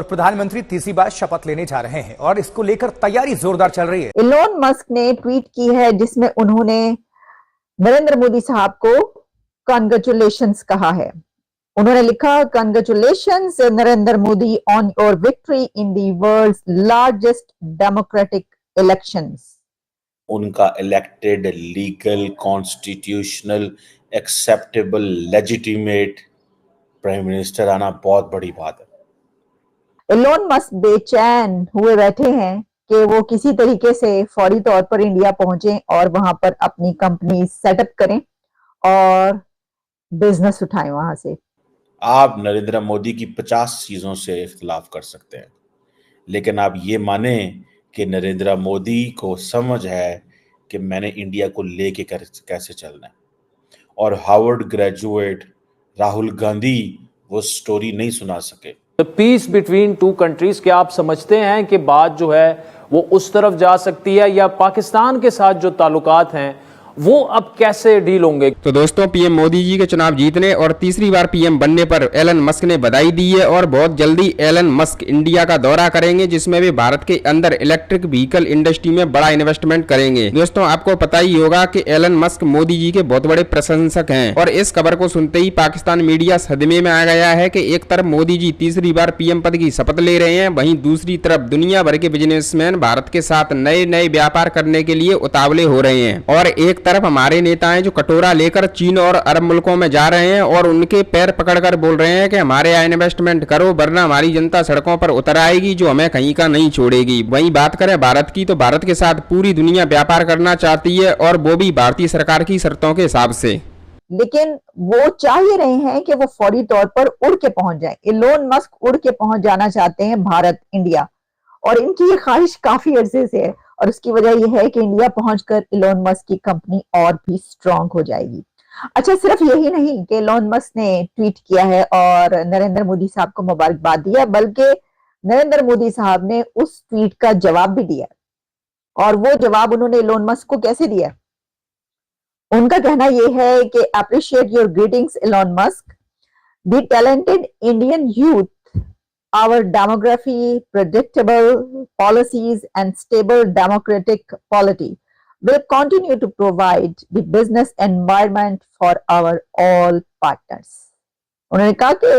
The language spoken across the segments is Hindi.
प्रधानमंत्री तीसरी बार शपथ लेने जा रहे हैं और इसको लेकर तैयारी जोरदार चल रही है। इलोन मस्क ने ट्वीट की है जिसमें उन्होंने नरेंद्र मोदी साहब को कॉन्ग्रेचुलेशंस कहा है। उन्होंने लिखा, congratulations Narendra Modi on your victory in the world's largest democratic elections. उनका elected, legal, constitutional, acceptable, legitimate prime minister आना बहुत बड़ी बात है। इलोन मस्क बेचैन हुए बैठे हैं कि वो किसी तरीके से फौरी तौर पर इंडिया पहुंचे और वहां पर अपनी कंपनी सेटअप करें और बिजनेस उठाएं वहां से। आप नरेंद्र मोदी की 50 चीजों से इख्तिलाफ कर सकते हैं, लेकिन आप ये माने कि नरेंद्र मोदी को समझ है कि मैंने इंडिया को लेके कैसे चलना है। और हार्वर्ड ग्रेजुएट राहुल गांधी वो स्टोरी नहीं सुना सके। पीस बिटवीन टू कंट्रीज, क्या आप समझते हैं कि बात जो है वो उस तरफ जा सकती है, या पाकिस्तान के साथ जो ताल्लुकात हैं वो अब कैसे डील होंगे? तो दोस्तों, पीएम मोदी जी के चुनाव जीतने और तीसरी बार पीएम बनने पर एलन मस्क ने बधाई दी है और बहुत जल्दी एलन मस्क इंडिया का दौरा करेंगे, जिसमें भी भारत के अंदर इलेक्ट्रिक व्हीकल इंडस्ट्री में बड़ा इन्वेस्टमेंट करेंगे। दोस्तों, आपको पता ही होगा कि एलन मस्क मोदी जी के बहुत बड़े प्रशंसक हैं और इस खबर को सुनते ही पाकिस्तान मीडिया सदमे में आ गया है कि एक तरफ मोदी जी तीसरी बार पीएम पद की शपथ ले रहे हैं, वहीं दूसरी तरफ दुनिया भर के बिजनेसमैन भारत के साथ नए नए व्यापार करने के लिए उतावले हो रहे हैं। और एक तरफ हमारे नेता हैं जो कटोरा लेकर चीन और अरब मुल्कों में जा रहे हैं और उनके पैर पकड़कर बोल रहे हैं कि हमारे यहाँ इन्वेस्टमेंट करो, वरना हमारी जनता सड़कों पर उतर आएगी जो हमें कहीं का नहीं छोड़ेगी। वहीं बात करें भारत की, तो भारत के साथ पूरी दुनिया व्यापार करना चाहती है और वो भी भारतीय सरकार की शर्तों के हिसाब से। लेकिन वो चाह ही रहे हैं कि वो फौरी तौर पर उड़ के पहुंच जाए। इलोन मस्क उड़ के पहुंच जाना चाहते हैं भारत, इंडिया, और इनकी ये ख्वाहिश काफी अरसे से है और उसकी वजह यह है कि इंडिया पहुंचकर इलोन मस्क की कंपनी और भी स्ट्रांग हो जाएगी। अच्छा, सिर्फ यही नहीं कि इलोन मस्क ने ट्वीट किया है और नरेंद्र मोदी साहब को मुबारकबाद दिया, बल्कि नरेंद्र मोदी साहब ने उस ट्वीट का जवाब भी दिया। और वो जवाब उन्होंने इलोन मस्क को कैसे दिया? उनका कहना यह है कि appreciate your greetings Elon Musk, the talented Indian youth, our demography, predictable policies and stable democratic polity will continue to provide the business environment for our all partners. उन्होंने कहा कि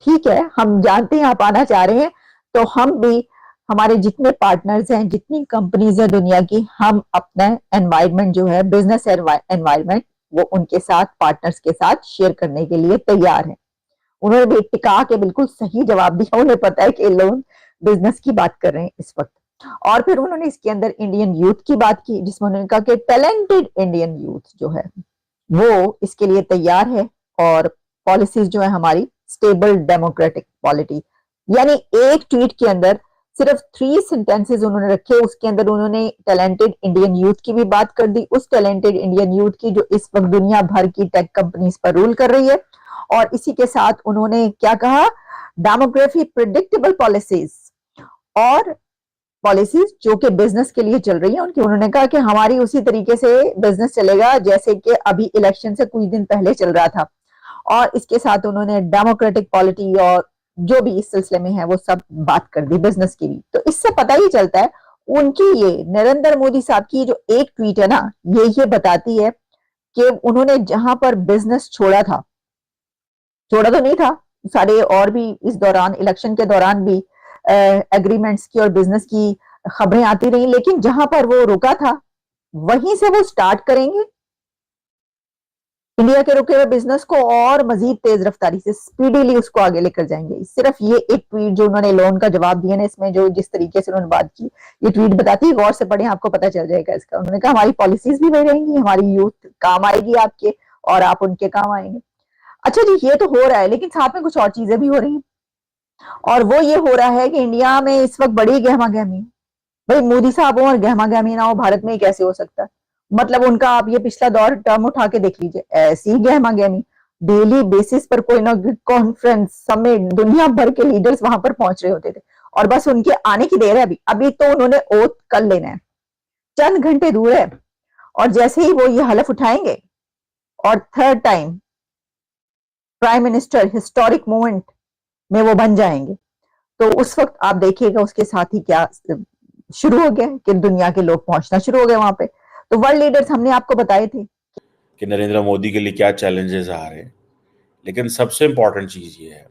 ठीक है, हम जानते हैं आप आना चाह रहे हैं, तो हम भी, हमारे जितने पार्टनर्स हैं, जितनी कंपनीज है दुनिया की, हम अपना एनवायरनमेंट जो है, बिजनेस एनवायरनमेंट, वो उनके साथ, पार्टनर्स के साथ शेयर करने के लिए तैयार है। उन्होंने भी टिका के बिल्कुल सही जवाब दिया। उन्हें पता है कि लोग बिजनेस की बात कर रहे हैं इस वक्त। और फिर उन्होंने इसके अंदर इंडियन यूथ की बात की, जिसमें उन्होंने कहा कि टैलेंटेड इंडियन यूथ जो है वो इसके लिए तैयार है और पॉलिसीज जो है हमारी स्टेबल डेमोक्रेटिक पॉलिटी। यानी एक ट्वीट के अंदर सिर्फ 3 सेंटेंसेस उन्होंने रखे, उसके अंदर उन्होंने टैलेंटेड इंडियन यूथ की भी बात कर दी, उस टैलेंटेड इंडियन यूथ की जो इस वक्त दुनिया भर की टेक कंपनीज पर रूल कर रही है। और इसी के साथ उन्होंने क्या कहा? डेमोग्राफी, प्रिडिक्टेबल पॉलिसीज, और पॉलिसीज जो कि बिजनेस के लिए चल रही है उनकी। उन्होंने कहा कि हमारी उसी तरीके से बिजनेस चलेगा जैसे कि अभी इलेक्शन से कुछ दिन पहले चल रहा था। और इसके साथ उन्होंने डेमोक्रेटिक पॉलिटी और जो भी इस सिलसिले में है वो सब बात कर दी, बिजनेस की भी। तो इससे पता ही चलता है उनकी, ये नरेंद्र मोदी साहब की जो एक ट्वीट है ना, ये बताती है कि उन्होंने जहां पर बिजनेस छोड़ा तो नहीं था, सारे और भी इस दौरान, इलेक्शन के दौरान भी एग्रीमेंट्स की और बिजनेस की खबरें आती रही, लेकिन जहां पर वो रुका था वहीं से वो स्टार्ट करेंगे इंडिया के रुके हुए बिजनेस को और मजीद तेज रफ्तारी से, स्पीडीली उसको आगे लेकर जाएंगे। सिर्फ ये एक ट्वीट जो उन्होंने लोन का जवाब दिया ना, इसमें जो जिस तरीके से उन्होंने बात की, ये ट्वीट बताती है, गौर से पढ़ें, आपको पता चल जाएगा इसका। उन्होंने कहा हमारी पॉलिसीज भी वही रहेंगी, हमारी यूथ काम आएगी आपके और आप उनके काम आएंगे। अच्छा जी, ये तो हो रहा है, लेकिन साथ में कुछ और चीजें भी हो रही हैं, और वो ये हो रहा है कि इंडिया में इस वक्त बड़ी गहमा गहमी है। भाई मोदी साहब हो और गहमा गहमी ना हो भारत में, कैसे हो सकता है? मतलब उनका आप ये पिछला दौर टर्म उठा के देख लीजिए, ऐसी गहमा गहमी, डेली बेसिस पर कोई ना कॉन्फ्रेंस, समिट, दुनिया भर के लीडर्स वहां पर पहुंच रहे होते थे और बस उनके आने की देर है। अभी तो उन्होंने ओथ कर लेना है, चंद घंटे दूर है, और जैसे ही वो ये हलफ उठाएंगे और third time prime minister historic moment में वो बन जाएंगे, तो उस वक्त आप देखिएगा उसके साथ ही क्या शुरू हो गया कि दुनिया के लोग पहुंचना शुरू हो गए वहां पे। तो वर्ल्ड लीडर्स हमने आपको बताए थे कि नरेंद्र मोदी के लिए क्या चैलेंजेस आ रहे हैं, लेकिन सबसे इंपॉर्टेंट चीज ये है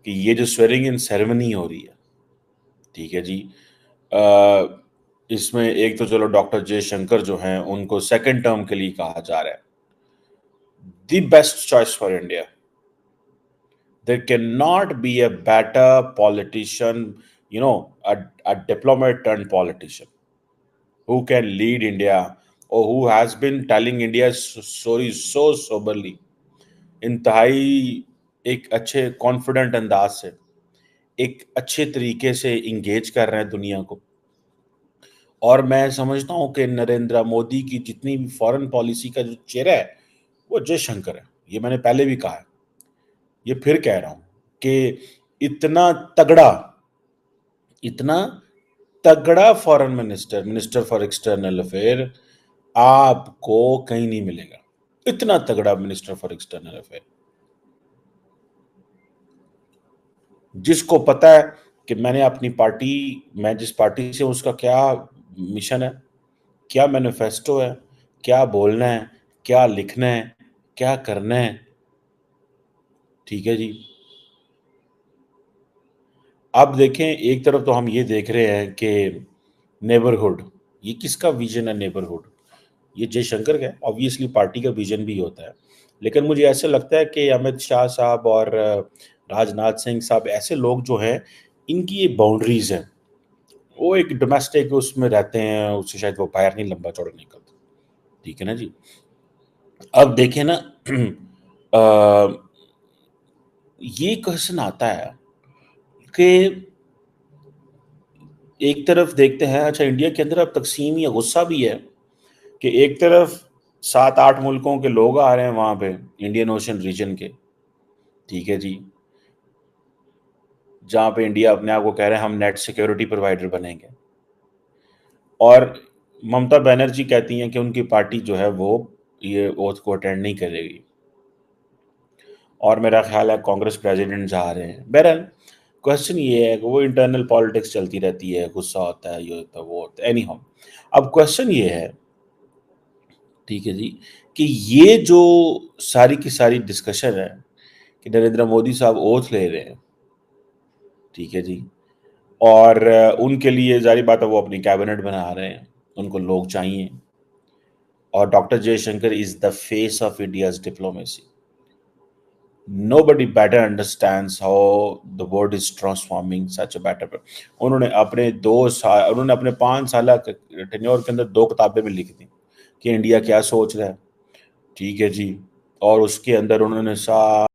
कि ये जो स्वेरिंग इन सेरेमनी हो रही है, ठीक है जी, इसमें एक तो चलो डॉक्टर जयशंकर जो हैं उनको सेकंड टर्म के लिए कहा जा रहा है, the best choice for India. There cannot be a better politician, a diplomat turned politician who can lead India or who has been telling India's story so soberly, इंतहाई एक अच्छे कॉन्फिडेंट अंदाज से, एक अच्छे तरीके से इंगेज कर रहे हैं दुनिया को। और मैं समझता हूं कि नरेंद्र मोदी की जितनी भी फॉरेन पॉलिसी का जो चेहरा है वो जयशंकर है। ये मैंने पहले भी कहा है, ये फिर कह रहा हूं कि इतना तगड़ा foreign minister for external affair आपको कहीं नहीं मिलेगा। इतना तगड़ा मिनिस्टर फॉर एक्सटर्नल अफेयर, जिसको पता है कि मैं जिस पार्टी से उसका क्या मिशन है, क्या मैनिफेस्टो है, क्या बोलना है, क्या लिखना है, क्या करना है। ठीक है जी। अब देखें, एक तरफ तो हम ये देख रहे हैं कि नेबरहुड, ये किसका विजन है नेबरहुड? ये जयशंकर का है, ऑब्वियसली पार्टी का विजन भी होता है, लेकिन मुझे ऐसे लगता है कि अमित शाह साहब और राजनाथ सिंह साहब ऐसे लोग जो हैं, इनकी ये बाउंड्रीज हैं, वो एक डोमेस्टिक उसमें रहते हैं, उससे शायद वो बाहर नहीं लंबा चौड़ा निकलता। ठीक है ना जी। अब देखें ना, ये क्वेश्चन आता है कि एक तरफ देखते हैं, अच्छा इंडिया के अंदर अब तकसीम या गुस्सा भी है कि एक तरफ 7-8 मुल्कों के लोग आ रहे हैं वहां पे, इंडियन ओशन रीजन के, ठीक है जी, जहां पे इंडिया अपने आप को कह रहे हैं हम नेट सिक्योरिटी प्रोवाइडर बनेंगे, और ममता बनर्जी कहती हैं कि उनकी पार्टी जो है वो ये ओथ को अटेंड नहीं करेगी, और मेरा ख्याल है कांग्रेस प्रेसिडेंट जा रहे हैं। बहरहाल क्वेश्चन ये है कि वो इंटरनल पॉलिटिक्स चलती रहती है, गुस्सा होता है, ये होता है, वो होता है, एनीहाउ। अब क्वेश्चन ये है, ठीक है जी, कि ये जो सारी की सारी डिस्कशन है कि नरेंद्र मोदी साहब ओथ ले रहे हैं, ठीक है जी, और उनके लिए जारी बात है वो अपनी कैबिनेट बना रहे हैं, उनको लोग चाहिए, और doctor Jaishankar is the face of India's diplomacy. Nobody better understands how the world is transforming such a better। उन्होंने अपने 5 साल टेन्योर के अंदर 2 किताबें भी लिखी थी कि इंडिया क्या सोच रहा है, ठीक है जी, और उसके अंदर उन्होंने